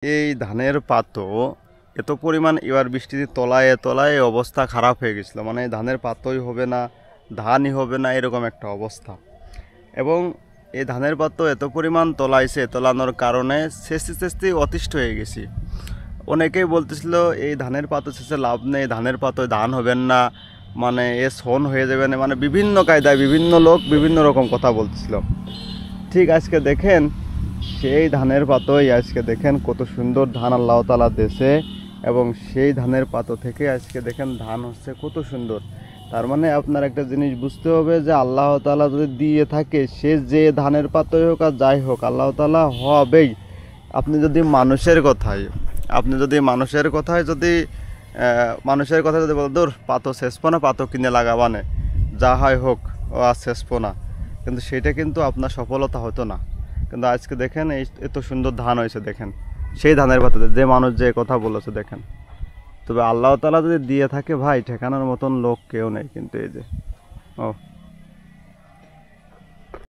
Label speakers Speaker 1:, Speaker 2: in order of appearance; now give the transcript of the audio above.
Speaker 1: এই ধানের পাতো এত পরিমাণ এবার বৃষ্টিতে তলায় তলায় অবস্থা খারাপ হয়ে গেছিলো, মানে ধানের পাতই হবে না, ধানই হবে না, এরকম একটা অবস্থা। এবং এই ধানের পাতো এত পরিমাণ তলাইছে, তলানোর কারণে চেষ্টি চেষ্টি অতিষ্ঠ হয়ে গেছি। অনেকেই বলতেছিল এই ধানের পাতো শেষে লাভ নেই, ধানের পাতোয় ধান হবেন না, মানে এ শোন হয়ে যাবে না, মানে বিভিন্ন কায়দায় বিভিন্ন লোক বিভিন্ন রকম কথা বলতেছিল। ঠিক আজকে দেখেন সেই ধানের পাতোই আজকে দেখেন কত সুন্দর ধান আল্লাহ তাআলা দেশে, এবং সেই ধানের পাতো থেকে আজকে দেখেন ধান হচ্ছে কত সুন্দর। তার মানে আপনার একটা জিনিস বুঝতে হবে যে আল্লাহ তাআলা যদি দিয়ে থাকে, সে যে ধানের পাতোই হোক আর যাই হোক, আল্লাহ তাআলা হবেই। আপনি যদি মানুষের কথায় যদি বল দূর পাতো শেষপো না, পাতো কিনে লাগাবানে, যা হয় হোক, ও আর শেষপো না, কিন্তু সেটা কিন্তু আপনার সফলতা হতো না। কিন্তু আজকে দেখেন এই এত সুন্দর ধান হয়েছে, দেখেন সেই ধানের পাতাতে যে মানুষ যে কথা বলেছে দেখেন। তবে আল্লাহ তাআলা যদি দিয়ে থাকে ভাই, ঠেকানোর মতন লোক কেউ নেই। কিন্তু এই যে ও